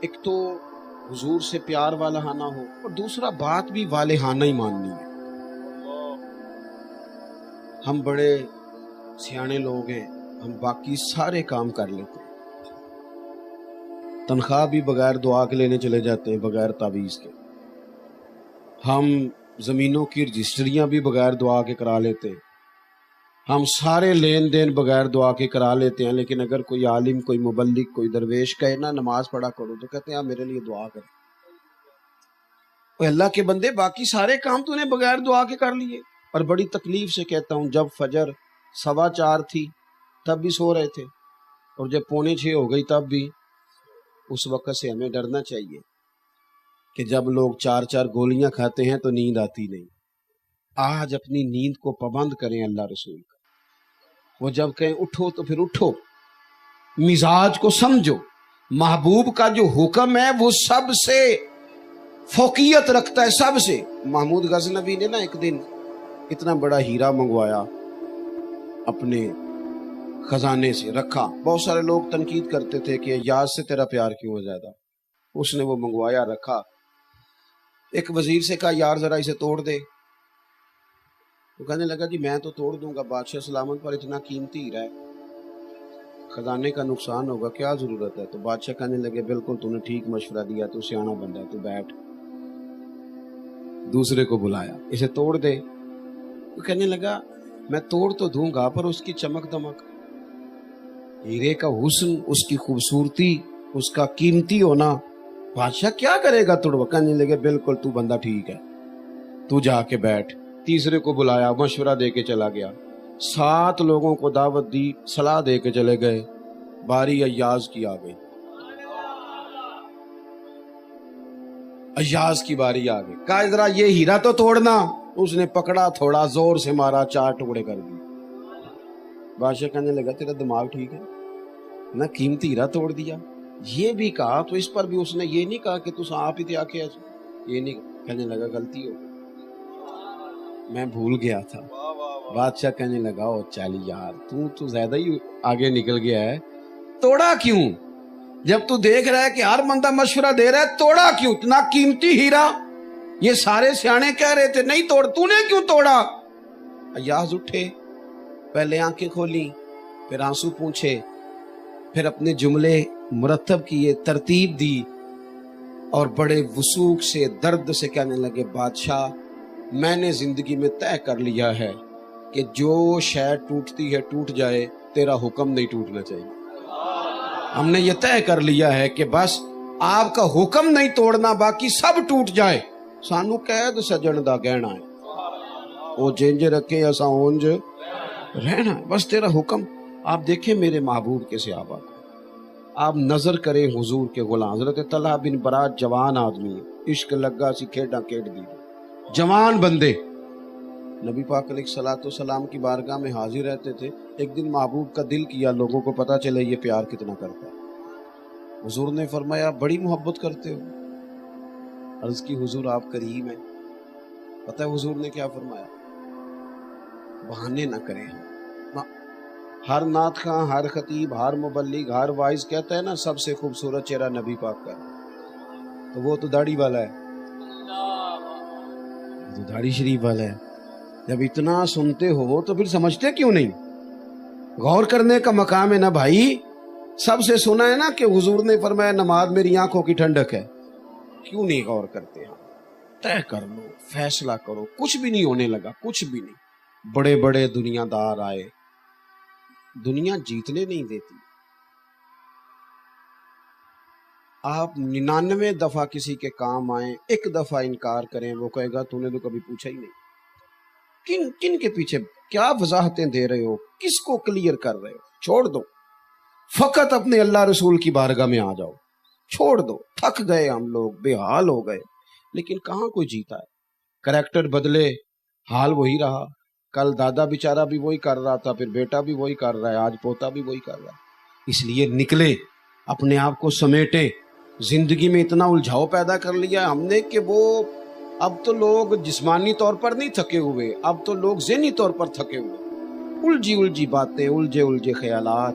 ایک تو حضور سے پیار والہانہ ہو، اور دوسرا بات بھی والہانہ ہی ماننی ہے۔ ہم بڑے سیانے لوگ ہیں، ہم باقی سارے کام کر لیتے ہیں، تنخواہ بھی بغیر دعا کے لینے چلے جاتے ہیں، بغیر تعویذ کے۔ ہم زمینوں کی رجسٹریاں بھی بغیر دعا کے کرا لیتے ہیں، ہم سارے لین دین بغیر دعا کے کرا لیتے ہیں، لیکن اگر کوئی عالم، کوئی مبلغ، کوئی درویش کہے نا نماز پڑھا کرو تو کہتے ہیں آپ میرے لیے دعا کریں۔ اے اللہ کے بندے، باقی سارے کام تو نے بغیر دعا کے کر لیے۔ اور بڑی تکلیف سے کہتا ہوں، جب فجر 4:15 تھی تب بھی سو رہے تھے، اور جب 5:45 ہو گئی تب بھی۔ اس وقت سے ہمیں ڈرنا چاہیے کہ جب لوگ 4 گولیاں کھاتے ہیں تو نیند آتی نہیں۔ آج اپنی نیند کو پابند کریں اللہ رسول کا۔ وہ جب کہیں اٹھو تو پھر اٹھو، مزاج کو سمجھو۔ محبوب کا جو حکم ہے وہ سب سے فوقیت رکھتا ہے، سب سے۔ محمود غزنوی نے نا ایک دن اتنا بڑا ہیرا منگوایا، اپنے خزانے سے رکھا۔ بہت سارے لوگ تنقید کرتے تھے کہ یاز سے تیرا پیار کیوں ہے زیادہ۔ اس نے وہ منگوایا، رکھا۔ ایک وزیر سے کہا یار ذرا اسے توڑ دے۔ وہ کہنے لگا جی میں تو توڑ دوں گا، بادشاہ سلامت پر اتنا قیمتی ہیرا ہے، خزانے کا نقصان ہوگا، کیا ضرورت ہے؟ تو بادشاہ کہنے لگے بالکل تو نے ٹھیک مشورہ دیا، تو سیانا بندہ ہے، تو بیٹھ۔ دوسرے کو بلایا، اسے توڑ دے۔ وہ کہنے لگا میں توڑ تو دوں گا پر اس کی چمک دمک، ہیرے کا حسن، اس کی خوبصورتی، اس کا قیمتی ہونا، بادشاہ کیا کرے گا توڑوا؟ کہنے لگے بالکل تو بندہ ٹھیک ہے، تو جا کے بیٹھ۔ تیسرے کو بلایا، مشورہ دے کے چلا گیا، 7 لوگوں کو دعوت دی، صلاح دے کے چلے گئے۔ باری ایاز کی آ گئی، ایاز کی باری آ گئی۔ کہا ذرا یہ ہیرا تو توڑنا۔ اس نے پکڑا، تھوڑا زور سے مارا، 4 ٹکڑے کر دیے۔ بادشاہ کہنے لگا تیرا دماغ ٹھیک ہے نہ، قیمتی ہیرا توڑ دیا۔ یہ بھی کہا تو اس پر بھی اس نے یہ نہیں کہا کہ تو آپ ہی تھے آکے ایسے، یہ نہیں کہنے لگا غلطی ہو گئی، میں بھول گیا تھا۔ بادشاہ کہنے لگا او چل یار تو زیادہ ہی آگے نکل گیا ہے، توڑا کیوں؟ جب تو دیکھ رہا ہے کہ ہر بندہ مشورہ دے رہا ہے، توڑا کیوں؟ اتنا قیمتی ہیرا، یہ سارے سیانے کہہ رہے تھے نہیں توڑ، تو نے کیوں توڑا؟ ایاز اٹھے، پہلے آنکھیں کھولی، پھر آنسو پونچھے، پھر اپنے جملے مرتب کیے، ترتیب دی، اور بڑے وثوق سے، درد سے کہنے لگے بادشاہ میں نے زندگی میں طے کر لیا ہے کہ جو شے ٹوٹتی ہے ٹوٹ جائے، تیرا حکم نہیں ٹوٹنا چاہیے۔ ہم نے یہ طے کر لیا ہے کہ بس آپ کا حکم نہیں توڑنا، باقی سب ٹوٹ جائے۔ سانو قید سجن دا گہنا ہے، وہ جنج رکھے ایسا اونج رہنا ہے، بس تیرا حکم۔ آپ دیکھیں میرے محبوب کے صحابہ کو، آپ نظر کریں حضور کے غلام۔ حضرت طلحہ بن برات جوان آدمی ہے، عشق لگا سی کھیڈاں کھیڈ دی، جوان بندے نبی پاک علیہ الصلوۃ والسلام کی بارگاہ میں حاضر رہتے تھے۔ ایک دن محبوب کا دل کیا لوگوں کو پتہ چلے یہ پیار کتنا کرتا ہے۔ حضور نے فرمایا بڑی محبت کرتے ہو؟ عرض کی حضور آپ کریم ہیں۔ پتہ ہے حضور نے کیا فرمایا؟ بہانے نہ کریں ہم۔ ہر نعت خواں، ہر خطیب، ہر مبلغ، ہر وائز کہتا ہے نا سب سے خوبصورت چہرہ نبی پاک کا، تو وہ تو داڑھی والا ہے، تو داڑھی شریف والا ہے۔ جب اتنا سنتے ہو تو پھر سمجھتے کیوں نہیں؟ غور کرنے کا مقام ہے نا بھائی۔ سب سے سنا ہے نا کہ حضور نے فرمایا نماز میری آنکھوں کی ٹھنڈک ہے، کیوں نہیں غور کرتے ہم؟ طے کر لو، فیصلہ کرو، کچھ بھی نہیں ہونے لگا، کچھ بھی نہیں۔ بڑے بڑے دنیا دار آئے، دنیا جیتنے نہیں دیتی۔ آپ 99 دفعہ کسی کے کام آئیں، 1 دفعہ انکار کریں، وہ کہے گا تو نے تو کبھی پوچھا ہی نہیں۔ کن کے پیچھے کیا وضاحتیں دے رہے ہو؟ کس کو کلیئر کر رہے ہو؟ چھوڑ دو، فقط اپنے اللہ رسول کی بارگاہ میں آ جاؤ، چھوڑ دو۔ تھک گئے ہم لوگ، بے حال ہو گئے، لیکن کہاں کوئی جیتا ہے؟ کریکٹر بدلے، حال وہی رہا۔ کل دادا بیچارہ بھی وہی کر رہا تھا، پھر بیٹا بھی وہی کر رہا ہے، آج پوتا بھی وہی کر رہا ہے۔ اس لیے نکلے، اپنے آپ کو سمیٹیں۔ زندگی میں اتنا الجھاؤ پیدا کر لیا ہم نے کہ وہ اب تو لوگ جسمانی طور پر نہیں تھکے ہوئے، اب تو لوگ ذہنی طور پر تھکے ہوئے۔ الجھی باتیں، الجھے خیالات،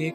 1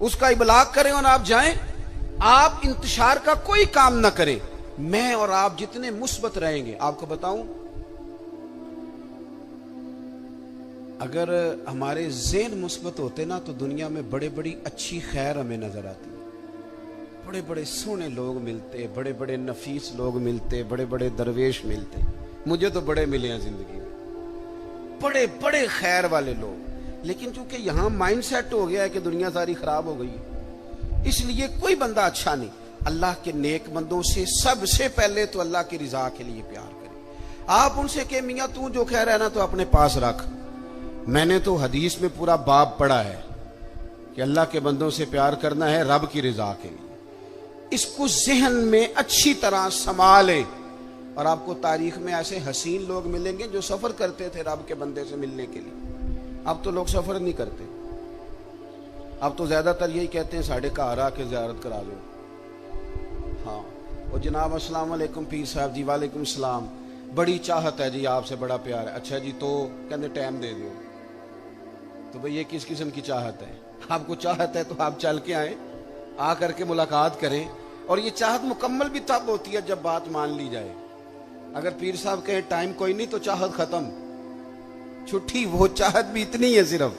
اس کا ابلاغ کریں اور آپ جائیں. آپ انتشار کا کوئی کام نہ کریں. میں اور آپ جتنے مثبت رہیں گے, آپ کو بتاؤں, اگر ہمارے ذہن مثبت ہوتے نا تو دنیا میں بڑے بڑی اچھی خیر ہمیں نظر آتی. بڑے بڑے سونے لوگ ملتے, بڑے بڑے نفیس لوگ ملتے, بڑے بڑے درویش ملتے. مجھے تو بڑے ملے ہیں زندگی میں, بڑے بڑے خیر والے لوگ. لیکن چونکہ یہاں مائنڈ سیٹ ہو گیا ہے کہ دنیا ساری خراب ہو گئی ہے, اس لیے کوئی بندہ اچھا نہیں. اللہ کے نیک بندوں سے سب سے پہلے تو اللہ کی رضا کے لیے پیار کریں. آپ ان سے کہ میاں تو جو کہہ رہا ہے نا تو اپنے پاس رکھ. میں نے تو حدیث میں پورا باب پڑھا ہے کہ اللہ کے بندوں سے پیار کرنا ہے رب کی رضا کے لیے. اس کو ذہن میں اچھی طرح سنبھالے. اور آپ کو تاریخ میں ایسے حسین لوگ ملیں گے جو سفر کرتے تھے رب کے بندے سے ملنے کے لیے. اب تو لوگ سفر نہیں کرتے, اب تو زیادہ تر یہی کہتے ہیں ساڑھے گھر آ کے زیارت کرا دو. ہاں, وہ جناب السلام علیکم پیر صاحب جی. وعلیکم السلام. بڑی چاہت ہے جی آپ سے, بڑا پیار ہے. اچھا جی تو کہتے ٹائم دے دو. تو بھئی یہ کس قسم کی چاہت ہے؟ آپ کو چاہت ہے تو آپ چل کے آئیں, آ کر کے ملاقات کریں. اور یہ چاہت مکمل بھی تب ہوتی ہے جب بات مان لی جائے. اگر پیر صاحب کہیں ٹائم کوئی نہیں تو چاہت ختم, چھٹی. وہ چاہت بھی اتنی ہے صرف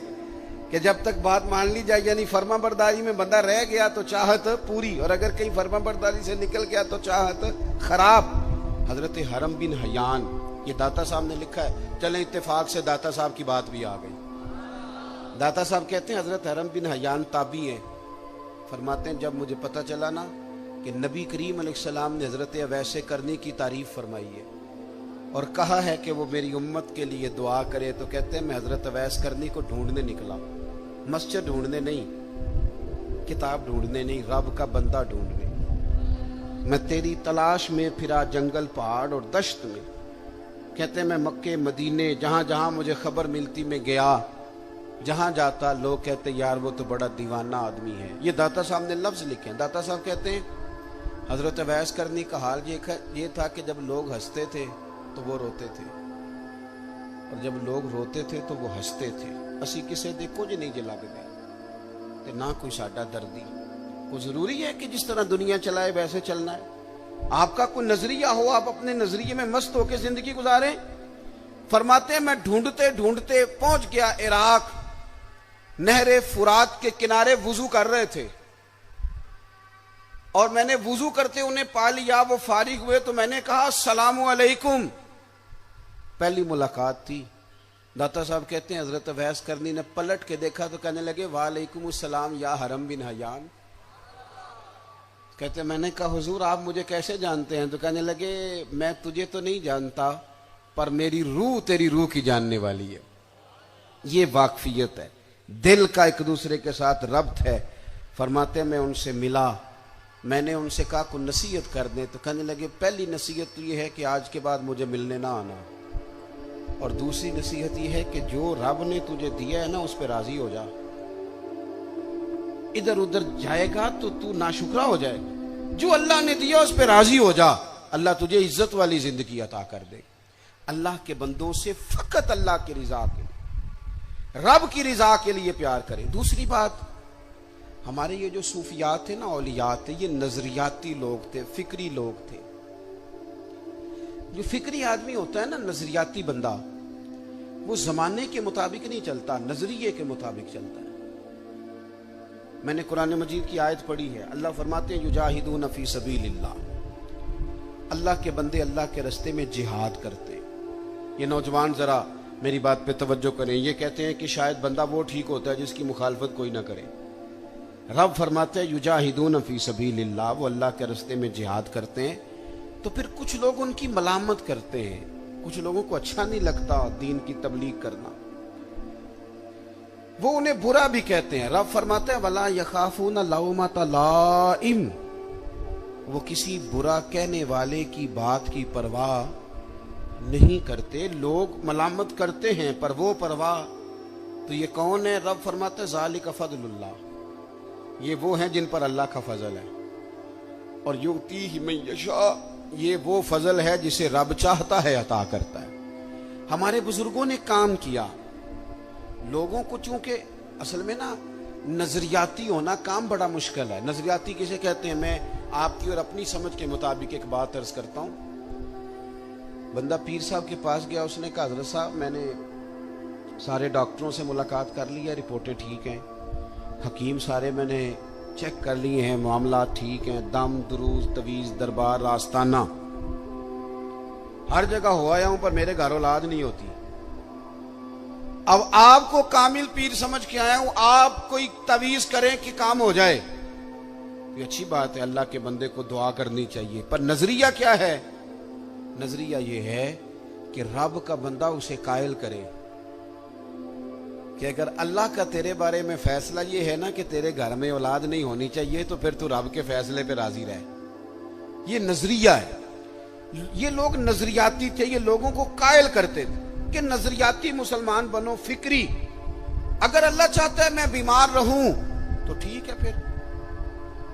کہ جب تک بات مان لی جائے, یعنی فرما برداری میں بندہ رہ گیا تو چاہت پوری, اور اگر کہیں فرما برداری سے نکل گیا تو چاہت خراب. حضرت حرم بن حیان, یہ داتا صاحب نے لکھا ہے. چلیں اتفاق سے داتا صاحب کی بات بھی آ گئی. داتا صاحب کہتے ہیں حضرت حرم بن حیان تابعی ہیں. فرماتے ہیں جب مجھے پتہ چلا نا کہ نبی کریم علیہ السلام نے حضرت اویس کرنی کی تعریف فرمائی ہے اور کہا ہے کہ وہ میری امت کے لیے دعا کرے, تو کہتے ہیں میں حضرت اویس کرنی کو ڈھونڈنے نکلا. مسجد ڈھونڈنے نہیں, کتاب ڈھونڈنے نہیں, رب کا بندہ ڈھونڈنے. میں تیری تلاش میں پھرا جنگل پہاڑ اور دشت میں. کہتے ہیں میں مکے مدینے جہاں جہاں مجھے خبر ملتی میں گیا. جہاں جاتا لوگ کہتے یار وہ تو بڑا دیوانہ آدمی ہے. یہ داتا صاحب نے لفظ لکھے ہیں. داتا صاحب کہتے ہیں حضرت اویس کرنی کا حال یہ تھا کہ جب لوگ ہنستے تھے تو وہ روتے تھے, اور جب لوگ روتے تھے تو وہ ہنستے تھے. اسی کسے دے کچھ نہیں جے لگ دے تے نہ کوئی ساڈا دردی. وہ ضروری ہے کہ جس طرح دنیا چلائے ویسے چلنا ہے. آپ کا کوئی نظریہ ہو, آپ اپنے نظریے میں مست ہو کے زندگی گزاریں. فرماتے ہیں میں ڈھونڈتے ڈھونڈتے پہنچ گیا عراق. نہر فرات کے کنارے وضو کر رہے تھے اور میں نے وضو کرتے انہیں پا لیا. وہ فارغ ہوئے تو میں نے کہا السلام علیکم. پہلی ملاقات تھی. داتا صاحب کہتے ہیں حضرت اویس کرنی نے پلٹ کے دیکھا تو کہنے لگے وعلیکم السلام یا حرم بن حیان. کہتے ہیں میں نے کہا حضور آپ مجھے کیسے جانتے ہیں؟ تو کہنے لگے میں تجھے تو نہیں جانتا پر میری روح تیری روح کی جاننے والی ہے. یہ واقفیت ہے, دل کا ایک دوسرے کے ساتھ ربط ہے. فرماتے ہیں میں ان سے ملا, میں نے ان سے کہا کوئی نصیحت کر دیں. تو کہنے لگے پہلی نصیحت تو یہ ہے کہ آج کے بعد مجھے ملنے نہ آنا, اور دوسری نصیحت یہ ہے کہ جو رب نے تجھے دیا ہے نا اس پہ راضی ہو جا. ادھر ادھر جائے گا تو تو ناشکرا ہو جائے. جو اللہ نے دیا اس پہ راضی ہو جا, اللہ تجھے عزت والی زندگی عطا کر دے. اللہ کے بندوں سے فقط اللہ کی رضا کے لیے, رب کی رضا کے لیے پیار کریں. دوسری بات, ہمارے یہ جو صوفیات تھے نا, اولیات تھے, یہ نظریاتی لوگ تھے, فکری لوگ تھے. جو فکری آدمی ہوتا ہے نا, نظریاتی بندہ, وہ زمانے کے مطابق نہیں چلتا, نظریے کے مطابق چلتا ہے. میں نے قرآن مجید کی آیت پڑھی ہے. اللہ فرماتے ہیں یجاہدون فی سبیل اللہ, اللہ کے بندے اللہ کے رستے میں جہاد کرتے. یہ نوجوان ذرا میری بات پہ توجہ کریں. یہ کہتے ہیں کہ شاید بندہ وہ ٹھیک ہوتا ہے جس کی مخالفت کوئی نہ کرے. رب فرماتے ہیں یجاہدون فی سبیل اللہ, وہ اللہ کے رستے میں جہاد کرتے ہیں. تو پھر کچھ لوگ ان کی ملامت کرتے ہیں, کچھ لوگوں کو اچھا نہیں لگتا دین کی تبلیغ کرنا, وہ انہیں برا بھی کہتے ہیں. رب فرماتے ہیں وَلَا يَخَافُونَ لَوْمَةَ لَائِمٍ, وہ کسی برا کہنے والے کی بات کی پرواہ نہیں کرتے. لوگ ملامت کرتے ہیں پر وہ پرواہ. تو یہ کون ہے؟ رب فرماتے ہیں ذَلِكَ فَضْلُ اللَّهِ, یہ وہ ہیں جن پر اللہ کا فضل ہے. اور یؤتیہ من یشاء, یہ وہ فضل ہے جسے رب چاہتا ہے عطا کرتا ہے. ہمارے بزرگوں نے کام کیا. لوگوں کو چونکہ اصل میں نا نظریاتی ہونا کام بڑا مشکل ہے. نظریاتی کسے کہتے ہیں؟ میں آپ کی اور اپنی سمجھ کے مطابق ایک بات عرض کرتا ہوں. بندہ پیر صاحب کے پاس گیا, اس نے کہا حضرت صاحب میں نے سارے ڈاکٹروں سے ملاقات کر لی ہے, رپورٹیں ٹھیک ہیں, حکیم سارے میں نے چیک کر لیے ہیں, معاملات ٹھیک ہیں, دم, دروز, تویز, دربار, آستانہ ہر جگہ ہو آیا ہوں, پر میرے گھر اولاد نہیں ہوتی. اب آپ کو کامل پیر سمجھ کے آیا ہوں, آپ کوئی تویز کریں کہ کام ہو جائے. یہ اچھی بات ہے, اللہ کے بندے کو دعا کرنی چاہیے, پر نظریہ کیا ہے؟ نظریہ یہ ہے کہ رب کا بندہ اسے قائل کرے کہ اگر اللہ کا تیرے بارے میں فیصلہ یہ ہے نا کہ تیرے گھر میں اولاد نہیں ہونی چاہیے, تو پھر تو رب کے فیصلے پہ راضی رہے. یہ نظریہ ہے. یہ لوگ نظریاتی تھے, یہ لوگوں کو قائل کرتے تھے کہ نظریاتی مسلمان بنو, فکری. اگر اللہ چاہتا ہے میں بیمار رہوں تو ٹھیک ہے, پھر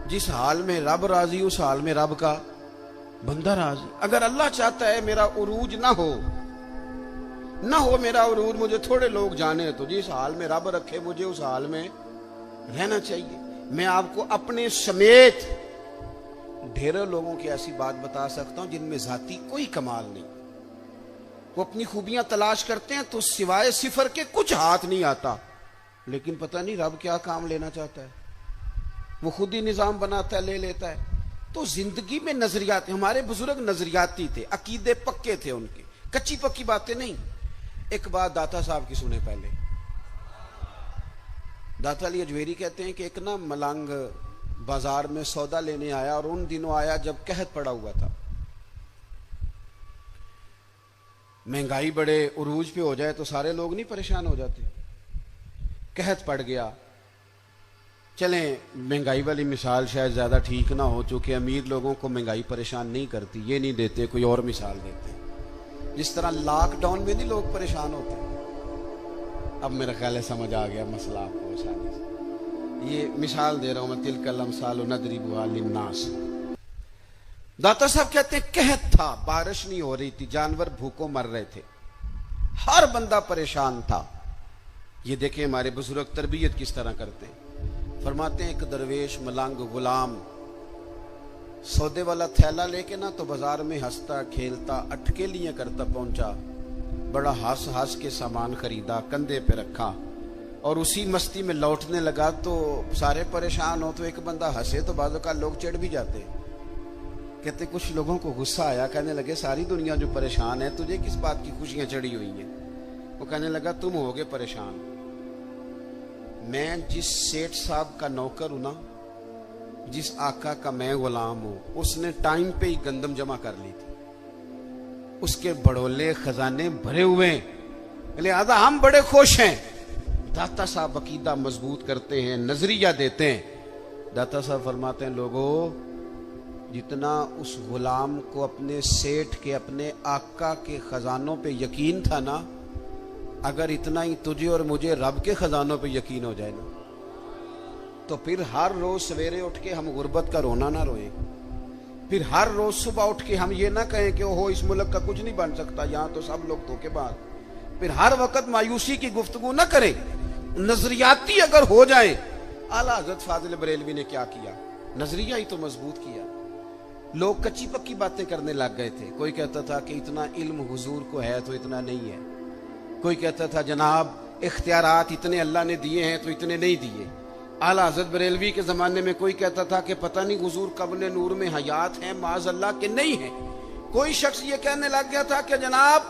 جس حال میں رب راضی اس حال میں رب کا بندہ راضی. اگر اللہ چاہتا ہے میرا عروج نہ ہو میرا عروج, مجھے تھوڑے لوگ جانے, تو جس حال میں رب رکھے مجھے اس حال میں رہنا چاہیے. میں آپ کو اپنے سمیت ڈھیروں لوگوں کی ایسی بات بتا سکتا ہوں جن میں ذاتی کوئی کمال نہیں, وہ اپنی خوبیاں تلاش کرتے ہیں تو سوائے صفر کے کچھ ہاتھ نہیں آتا, لیکن پتہ نہیں رب کیا کام لینا چاہتا ہے, وہ خود ہی نظام بناتا ہے, لے لیتا ہے. تو زندگی میں نظریات, ہمارے بزرگ نظریاتی تھے, عقیدے پکے تھے ان کے, کچی پکی باتیں نہیں. ایک بات داتا صاحب کی سنیں پہلے. داتا علی اجویری کہتے ہیں کہ ایک نا ملنگ بازار میں سودا لینے آیا, اور ان دنوں آیا جب قحط پڑا ہوا تھا. مہنگائی بڑے عروج پہ ہو جائے تو سارے لوگ نہیں پریشان ہو جاتے. قحط پڑ گیا. چلیں مہنگائی والی مثال شاید زیادہ ٹھیک نہ ہو, چونکہ امیر لوگوں کو مہنگائی پریشان نہیں کرتی, یہ نہیں دیتے, کوئی اور مثال دیتے. جس طرح لاک ڈاؤن میں نہیں لوگ پریشان ہوتے. اب میرا خیال ہے سمجھ آ گیا مسئلہ آپ کو آسانی سے. یہ مثال دے رہا ہوں میں, تلک الامثال نضربها للناس. داتا صاحب کہتے ہیں قحط تھا, بارش نہیں ہو رہی تھی, جانور بھوکوں مر رہے تھے, ہر بندہ پریشان تھا. یہ دیکھیں ہمارے بزرگ تربیت کس طرح کرتے ہیں. فرماتے ہیں ایک درویش ملنگ غلام سودے والا تھیلا لے کے نا تو بازار میں ہنستا کھیلتا اٹکیلیاں کرتا پہنچا, بڑا ہنس ہنس کے سامان خریدا, کندھے پہ رکھا, اور اسی مستی میں لوٹنے لگا. تو سارے پریشان ہو تو ایک بندہ ہنسے تو بعض اوقات لوگ چڑھ بھی جاتے. کہتے کچھ لوگوں کو غصہ آیا, کہنے لگے ساری دنیا جو پریشان ہے, تجھے کس بات کی خوشیاں چڑھی ہوئی ہیں؟ وہ کہنے لگا تم ہوگے پریشان, میں جس سیٹ صاحب کا نوکر ہوں نا, جس آقا کا میں غلام ہوں, اس نے ٹائم پہ ہی گندم جمع کر لی تھی, اس کے بڑولے خزانے بھرے ہوئے ہیں, لہذا ہم بڑے خوش ہیں. داتا صاحب عقیدہ مضبوط کرتے ہیں, نظریہ دیتے ہیں. داتا صاحب فرماتے ہیں لوگوں, جتنا اس غلام کو اپنے سیٹ کے, اپنے آقا کے خزانوں پہ یقین تھا نا, اگر اتنا ہی تجھے اور مجھے رب کے خزانوں پہ یقین ہو جائے نا, تو پھر ہر روز سویرے اٹھ کے ہم غربت کا رونا نہ روئیں. پھر ہر روز صبح اٹھ کے ہم یہ نہ کہیں کہ اوہو اس ملک کا کچھ نہیں بن سکتا, یہاں تو سب لوگ دھوکے باز. پھر ہر وقت مایوسی کی گفتگو نہ کریں. نظریاتی اگر ہو جائیں, اعلیٰ حضرت فاضل بریلوی نے کیا کیا, نظریہ ہی تو مضبوط کیا. لوگ کچی پکی باتیں کرنے لگ گئے تھے. کوئی کہتا تھا کہ اتنا علم حضور کو ہے تو اتنا نہیں ہے, کوئی کہتا تھا جناب اختیارات اتنے اللہ نے دیے ہیں تو اتنے نہیں دیے. اعلیٰ حضرت بریلوی کے زمانے میں کوئی کہتا تھا کہ پتہ نہیں حضور قبل نور میں حیات ہیں معاذ اللہ کہ نہیں ہیں. کوئی شخص یہ کہنے لگ گیا تھا کہ جناب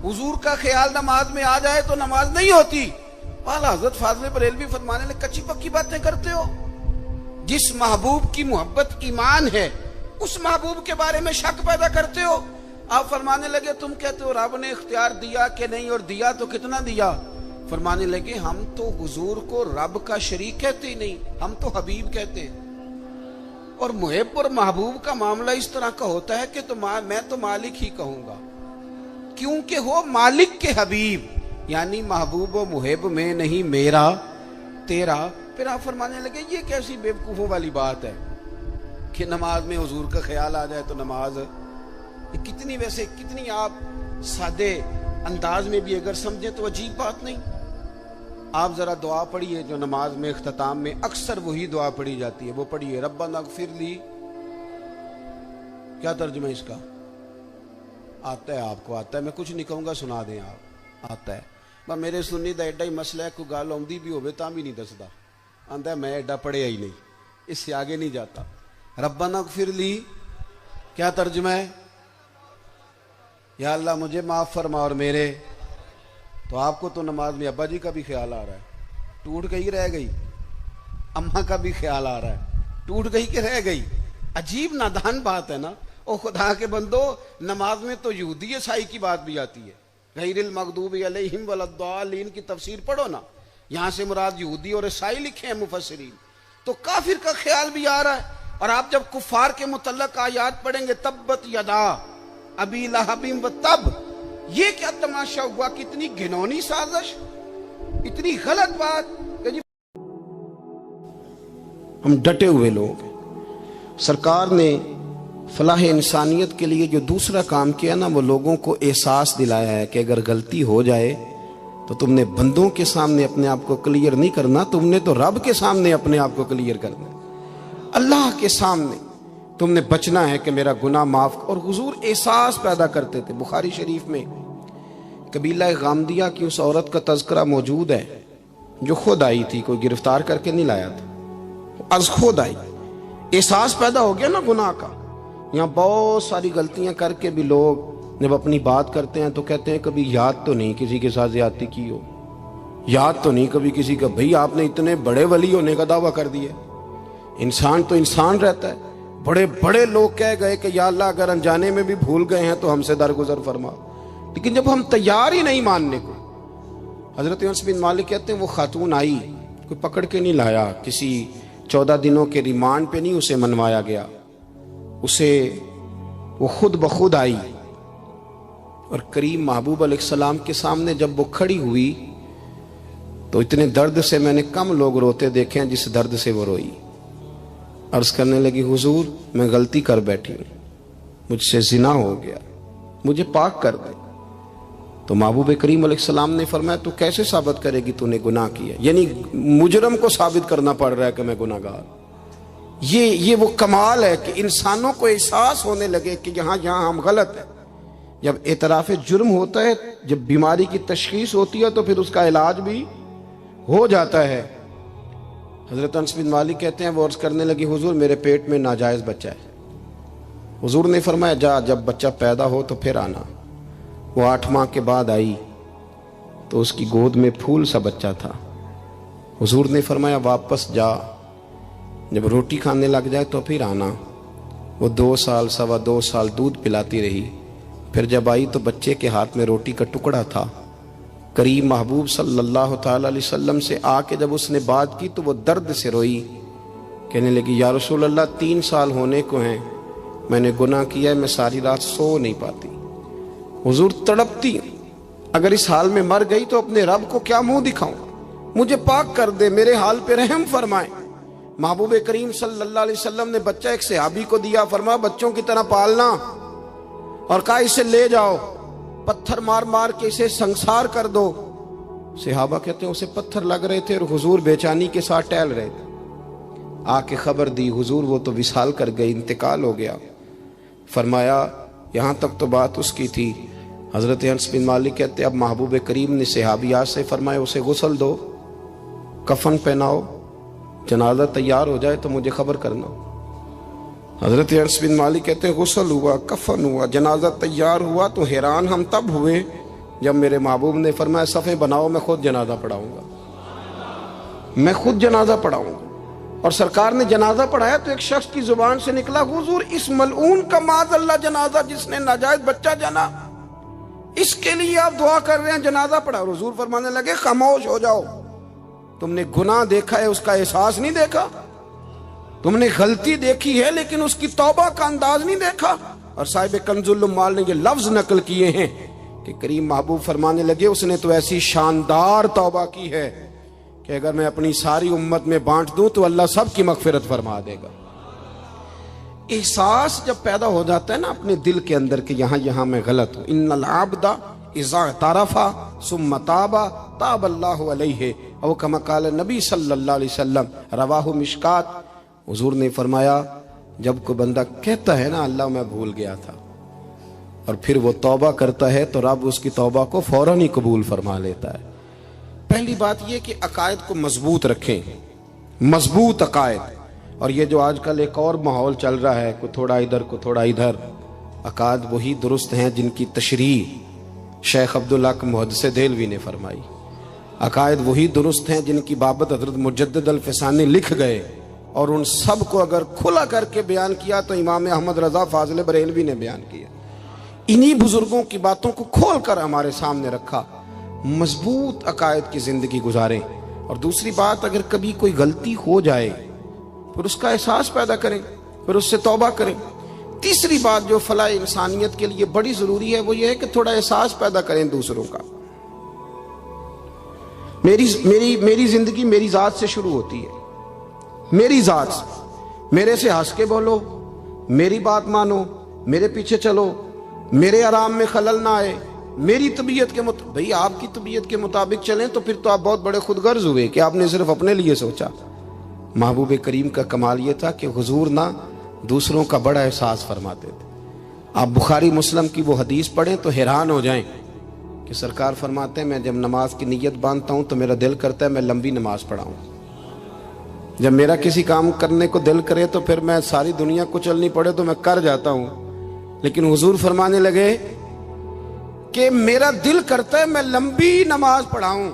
حضور کا خیال نماز میں آ جائے تو نماز نہیں ہوتی. اعلیٰ حضرت فاضل بریلوی فرمانے لگے کچی پکی باتیں کرتے ہو, جس محبوب کی محبت ایمان ہے اس محبوب کے بارے میں شک پیدا کرتے ہو. آپ فرمانے لگے تم کہتے ہو رب نے اختیار دیا کہ نہیں, اور دیا تو کتنا دیا. فرمانے لگے ہم تو حضور کو رب کا شریک کہتے ہی نہیں, ہم تو حبیب کہتے ہیں. اور محب اور محبوب کا معاملہ اس طرح کا ہوتا ہے کہ میں تو مالک ہی کہوں گا, کیونکہ ہو مالک کے حبیب, یعنی محبوب و محب میں نہیں میرا تیرا. پھر آپ فرمانے لگے یہ کیسی بیوقوفوں والی بات ہے کہ نماز میں حضور کا خیال آ جائے تو نماز, کتنی آپ سادے انداز میں بھی اگر سمجھیں تو عجیب بات نہیں. آپ ذرا دعا پڑھیے جو نماز میں اختتام میں اکثر وہی دعا پڑھی جاتی ہے، وہ پڑھیے ربنا اغفر لی. کیا ترجمہ اس کا؟ آتا ہے، آپ کو آتا ہے، میں کچھ نہیں کہوں گا، سنا دیں آپ. آتا ہے با میرے سنی دا ایڈا ہی مسئلہ ہے، کوئی گال آمدی بھی ہوئے تاں بھی نہیں دسدا، آندا ہے میں ایڈا پڑھیا ہی نہیں، اس سے آگے نہیں جاتا. ربنا اغفر لی کیا ترجمہ ہے؟ یا اللہ مجھے معاف فرما اور میرے. تو آپ کو تو نماز میں ابا جی کا بھی خیال آ رہا ہے، ٹوٹ گئی رہ گئی، اماں کا بھی خیال آ رہا ہے، ٹوٹ گئی کہ رہ گئی. عجیب نادان بات ہے نا. او خدا کے بندو، نماز میں تو یہودی عیسائی کی بات بھی آتی ہے، غیر المغضوب علیہم ولا الضالین کی تفسیر پڑھو نا، یہاں سے مراد یہودی اور عیسائی لکھے ہیں مفسرین. تو کافر کا خیال بھی آ رہا ہے. اور آپ جب کفار کے متعلق آیات پڑھیں گے تبت یدا ابی لہب و تب، یہ کیا تماشا ہوا؟ کتنی گھنونی سازش، اتنی غلط بات کہ جی ہم ڈٹے ہوئے لوگ. سرکار نے فلاح انسانیت کے لیے جو دوسرا کام کیا نا، وہ لوگوں کو احساس دلایا ہے کہ اگر غلطی ہو جائے تو تم نے بندوں کے سامنے اپنے آپ کو کلیئر نہیں کرنا، تم نے تو رب کے سامنے اپنے آپ کو کلیئر کرنا ہے. اللہ کے سامنے تم نے بچنا ہے کہ میرا گناہ معاف. اور حضور احساس پیدا کرتے تھے. بخاری شریف میں قبیلہ غامدیہ کی اس عورت کا تذکرہ موجود ہے جو خود آئی تھی، کوئی گرفتار کر کے نہیں لایا تھا، از خود آئی. احساس پیدا ہو گیا نا گناہ کا. یہاں بہت ساری غلطیاں کر کے بھی لوگ جب اپنی بات کرتے ہیں تو کہتے ہیں کبھی یاد تو نہیں کسی کے ساتھ زیادتی کی ہو، یاد تو نہیں کبھی کسی کا. بھئی آپ نے اتنے بڑے ولی ہونے کا دعویٰ کر دیا. انسان تو انسان رہتا ہے. بڑے بڑے لوگ کہہ گئے کہ یا اللہ اگر انجانے میں بھی بھول گئے ہیں تو ہم سے درگزر فرما. لیکن جب ہم تیار ہی نہیں ماننے کو. حضرت انس بن مالک کہتے ہیں وہ خاتون آئی، کوئی پکڑ کے نہیں لایا، کسی 14 دنوں کے ریمانڈ پہ نہیں اسے منوایا گیا، اسے وہ خود بخود آئی. اور کریم محبوب علیہ السلام کے سامنے جب وہ کھڑی ہوئی تو اتنے درد سے میں نے کم لوگ روتے دیکھے ہیں جس درد سے وہ روئی. عرض کرنے لگی حضور میں غلطی کر بیٹھی ہوں، مجھ سے زنا ہو گیا، مجھے پاک کر دے. تو محبوب کریم علیہ السلام نے فرمایا تو کیسے ثابت کرے گی تو نے گناہ کیا؟ یعنی مجرم کو ثابت کرنا پڑ رہا ہے کہ میں گناہ گار. یہ وہ کمال ہے کہ انسانوں کو احساس ہونے لگے کہ یہاں ہم غلط ہیں. جب اعتراف جرم ہوتا ہے، جب بیماری کی تشخیص ہوتی ہے تو پھر اس کا علاج بھی ہو جاتا ہے. حضرت انس بن مالک کہتے ہیں وہ عرض کرنے لگی حضور میرے پیٹ میں ناجائز بچہ ہے. حضور نے فرمایا جا جب بچہ پیدا ہو تو پھر آنا. وہ 8 ماہ کے بعد آئی تو اس کی گود میں پھول سا بچہ تھا. حضور نے فرمایا واپس جا، جب روٹی کھانے لگ جائے تو پھر آنا. وہ 2 سال 2.25 سال دودھ پلاتی رہی. پھر جب آئی تو بچے کے ہاتھ میں روٹی کا ٹکڑا تھا. کریم محبوب صلی اللہ تعالی علیہ وسلم سے آ کے جب اس نے بات کی تو وہ درد سے روئی، کہنے لگی یا رسول اللہ 3 سال ہونے کو ہیں، میں نے گناہ کیا ہے، میں ساری رات سو نہیں پاتی. حضور تڑپتی، اگر اس حال میں مر گئی تو اپنے رب کو کیا منہ دکھاؤں، مجھے پاک کر دے، میرے حال پہ رحم فرمائے. محبوب کریم صلی اللہ علیہ وسلم نے بچہ ایک صحابی کو دیا، فرمایا بچوں کی طرح پالنا، اور کہا اسے لے جاؤ، پتھر مار مار کے اسے سنسار کر دو. صحابہ کہتے ہیں اسے پتھر لگ رہے تھے اور حضور بے چینی کے ساتھ ٹہل رہے تھے. آ کے خبر دی حضور وہ تو وصال کر گئی، انتقال ہو گیا. فرمایا یہاں تک تو بات اس کی تھی. حضرت انس بن مالک کہتے اب محبوب کریم نے صحابیات سے فرمایا اسے غسل دو، کفن پہناؤ، جنازہ تیار ہو جائے تو مجھے خبر کرنا. حضرت انس بن مالک کہتے ہیں غسل ہوا، کفن ہوا، جنازہ تیار ہوا تو حیران ہم تب ہوئے جب میرے محبوب نے فرمایا صفیں بناؤ، میں خود جنازہ پڑھاؤں گا، میں خود جنازہ پڑھاؤں گا. اور سرکار نے جنازہ پڑھایا تو ایک شخص کی زبان سے نکلا حضور اس ملعون کا معاذ اللہ جنازہ جس نے ناجائز بچہ جنا، اس کے لیے آپ دعا کر رہے ہیں، جنازہ پڑھا. حضور فرمانے لگے خاموش ہو جاؤ، تم نے گناہ دیکھا ہے، اس کا احساس نہیں دیکھا. تم نے غلطی دیکھی ہے لیکن اس کی توبہ کا انداز نہیں دیکھا. اور صاحب کنز الاموال نے یہ لفظ نقل کیے ہیں کہ کریم محبوب فرمانے لگے اس نے تو ایسی شاندار توبہ کی ہے کہ اگر میں اپنی ساری امت میں بانٹ دوں تو اللہ سب کی مغفرت فرما دے گا. احساس جب پیدا ہو جاتا ہے نا اپنے دل کے اندر کہ یہاں میں غلط ہوں. ان العبد اذا اعترف ثم تاب تاب اللہ علیہ او کما قال نبی صلی اللہ علیہ وسلم رواہ مشکات، حضور نے فرمایا جب کوئی بندہ کہتا ہے نا اللہ میں بھول گیا تھا، اور پھر وہ توبہ کرتا ہے تو رب اس کی توبہ کو فوراً ہی قبول فرما لیتا ہے۔ پہلی بات یہ کہ عقائد کو مضبوط رکھیں، مضبوط عقائد۔ اور یہ جو آج کل ایک اور ماحول چل رہا ہے، کوئی تھوڑا ادھر کوئی تھوڑا ادھر، عقائد وہی درست ہیں جن کی تشریح شیخ عبدالحق محدث دہلوی نے فرمائی، عقائد وہی درست ہیں جن کی بابت حضرت مجدد الفسانی لکھ گئے، اور ان سب کو اگر کھلا کر کے بیان کیا تو امام احمد رضا فاضل بریلوی نے بیان کیا۔ انہی بزرگوں کی باتوں کو کھول کر ہمارے سامنے رکھا، مضبوط عقائد کی زندگی گزاریں۔ اور دوسری بات، اگر کبھی کوئی غلطی ہو جائے پھر اس کا احساس پیدا کریں، پھر اس سے توبہ کریں۔ تیسری بات جو فلاح انسانیت کے لیے بڑی ضروری ہے وہ یہ ہے کہ تھوڑا احساس پیدا کریں دوسروں کا۔ میری زندگی میری ذات سے شروع ہوتی ہے، میری ذات سے، میرے سے ہنس کے بولو، میری بات مانو، میرے پیچھے چلو، میرے آرام میں خلل نہ آئے، میری طبیعت کے مطابق۔ بھئی آپ کی طبیعت کے مطابق چلیں تو پھر تو آپ بہت بڑے خود غرض ہوئے کہ آپ نے صرف اپنے لیے سوچا۔ محبوب کریم کا کمال یہ تھا کہ حضور نہ دوسروں کا بڑا احساس فرماتے تھے۔ آپ بخاری مسلم کی وہ حدیث پڑھیں تو حیران ہو جائیں کہ سرکار فرماتے ہیں میں جب نماز کی نیت باندھتا ہوں تو میرا دل کرتا ہے میں لمبی نماز پڑھاؤں۔ جب میرا کسی کام کرنے کو دل کرے تو پھر میں ساری دنیا کو چلنی پڑے تو میں کر جاتا ہوں، لیکن حضور فرمانے لگے کہ میرا دل کرتا ہے میں لمبی نماز پڑھاؤں،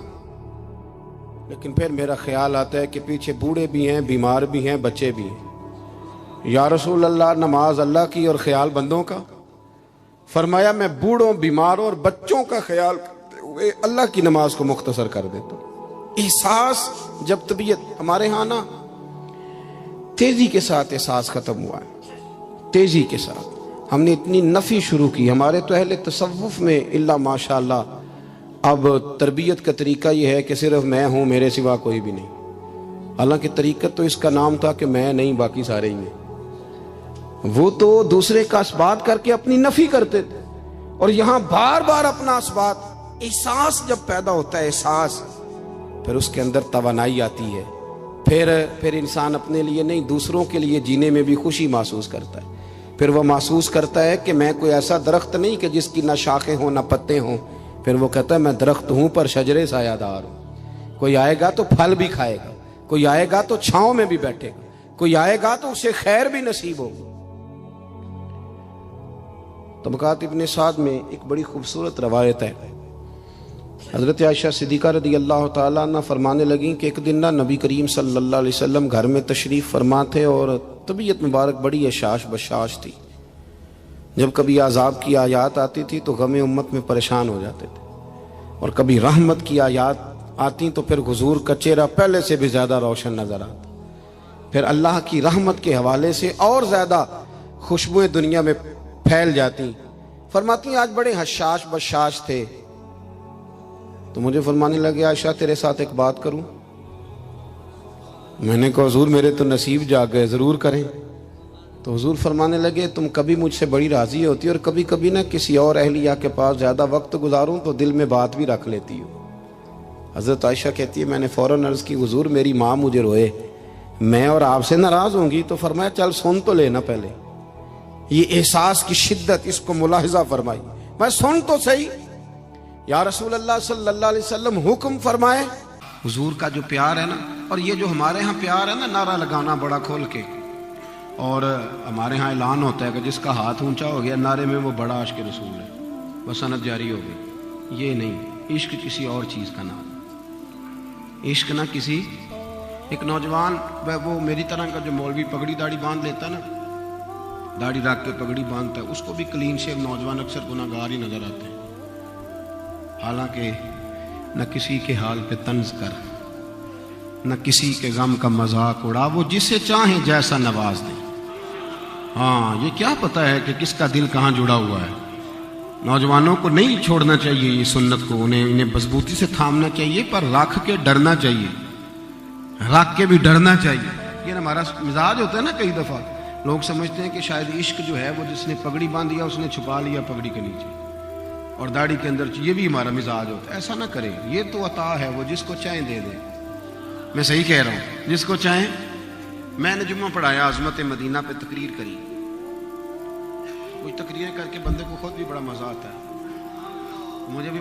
لیکن پھر میرا خیال آتا ہے کہ پیچھے بوڑھے بھی ہیں، بیمار بھی ہیں، بچے بھی ہیں۔ یا رسول اللہ، نماز اللہ کی اور خیال بندوں کا؟ فرمایا میں بوڑھوں، بیماروں اور بچوں کا خیال کرتے ہوئے اللہ کی نماز کو مختصر کر دیتا ہوں۔ احساس جب طبیعت، ہمارے ہاں نا تیزی کے ساتھ احساس ختم ہوا ہے، تیزی کے ساتھ ہم نے اتنی نفی شروع کی۔ ہمارے تو اہل تصوف میں اللہ ماشاءاللہ اب تربیت کا طریقہ یہ ہے کہ صرف میں ہوں، میرے سوا کوئی بھی نہیں۔ حالانکہ طریقت تو اس کا نام تھا کہ میں نہیں باقی سارے ہی ہیں۔ وہ تو دوسرے کا اثبات کر کے اپنی نفی کرتے تھے، اور یہاں بار بار اپنا اثبات۔ احساس جب پیدا ہوتا ہے، احساس، پھر اس کے اندر توانائی آتی ہے، پھر انسان اپنے لیے نہیں دوسروں کے لیے جینے میں بھی خوشی محسوس کرتا ہے۔ پھر وہ محسوس کرتا ہے کہ میں کوئی ایسا درخت نہیں کہ جس کی نہ شاخیں ہوں نہ پتے ہوں، پھر وہ کہتا ہے میں درخت ہوں پر شجرے سایہ دار ہوں۔ کوئی آئے گا تو پھل بھی کھائے گا، کوئی آئے گا تو چھاؤں میں بھی بیٹھے گا، کوئی آئے گا تو اسے خیر بھی نصیب ہوگی۔ طبقات ابن سعد میں ایک بڑی خوبصورت روایت ہے، حضرت عائشہ صدیقہ رضی اللہ تعالیٰ عنہ فرمانے لگیں کہ ایک دن نہ نبی کریم صلی اللہ علیہ وسلم گھر میں تشریف فرما تھے، اور طبیعت مبارک بڑی اشاش بشاش تھی۔ جب کبھی عذاب کی آیات آتی تھی تو غم امت میں پریشان ہو جاتے تھے، اور کبھی رحمت کی آیات آتی تو پھر حضور کا چہرہ پہلے سے بھی زیادہ روشن نظر آتا، پھر اللہ کی رحمت کے حوالے سے اور زیادہ خوشبوئیں دنیا میں پھیل جاتی۔ فرماتی آج بڑے حشاش بشاش تھے تو مجھے فرمانے لگے عائشہ تیرے ساتھ ایک بات کروں؟ میں نے کہا حضور میرے تو نصیب جاگ گئے، ضرور کریں۔ تو حضور فرمانے لگے تم کبھی مجھ سے بڑی راضی ہوتی اور کبھی کبھی نہ کسی اور اہلیہ کے پاس زیادہ وقت گزاروں تو دل میں بات بھی رکھ لیتی ہو۔ حضرت عائشہ کہتی ہے میں نے فوراً عرض کی حضور میری ماں مجھے روئے، میں اور آپ سے ناراض ہوں گی؟ تو فرمایا چل سن تو لینا پہلے۔ یہ احساس کی شدت، اس کو ملاحظہ فرمائی، میں سن تو صحیح۔ یا رسول اللہ صلی اللہ علیہ وسلم حکم فرمائے۔ حضور کا جو پیار ہے نا، اور یہ جو ہمارے ہاں پیار ہے نا، نعرہ لگانا بڑا کھول کے، اور ہمارے ہاں اعلان ہوتا ہے کہ جس کا ہاتھ اونچا ہو گیا نعرے میں وہ بڑا عاشق رسول ہے، وہ سند جاری ہو گئی۔ یہ نہیں، عشق کسی اور چیز کا نام، عشق نہ کسی۔ ایک نوجوان وہ میری طرح کا جو مولوی پگڑی داڑھی باندھ لیتا ہے نا، داڑھی رکھ کے پگڑی باندھتا ہے، اس کو بھی کلین شیو نوجوان اکثر گناہگار ہی نظر آتے ہیں۔ حالانکہ نہ کسی کے حال پہ طنز کر، نہ کسی کے غم کا مذاق اڑا، وہ جسے چاہیں جیسا نواز دے۔ ہاں یہ کیا پتہ ہے کہ کس کا دل کہاں جڑا ہوا ہے۔ نوجوانوں کو نہیں چھوڑنا چاہیے یہ سنت کو، انہیں مضبوطی سے تھامنا چاہیے، پر رکھ کے ڈرنا چاہیے، رکھ کے بھی ڈرنا چاہیے۔ یہ ہمارا مزاج ہوتا ہے نا، کئی دفعہ لوگ سمجھتے ہیں کہ شاید عشق جو ہے وہ جس نے پگڑی باندھیا اس نے چھپا لیا پگڑی کے نیچے اور داڑھی کے اندر، یہ بھی ہمارا مزاج ہوتا ہے۔ ایسا نہ کرے، یہ تو عطا ہے، وہ جس کو چاہیں دے دے۔ میں صحیح کہہ رہا ہوں؟ جس کو چاہیں. میں نے جمعہ پڑھایا عظمت مدینہ پہ تقریر کری. کچھ تقریریں کر کے بندے کو خود بھی بڑا مزہ آتا ہے. مجھے بھی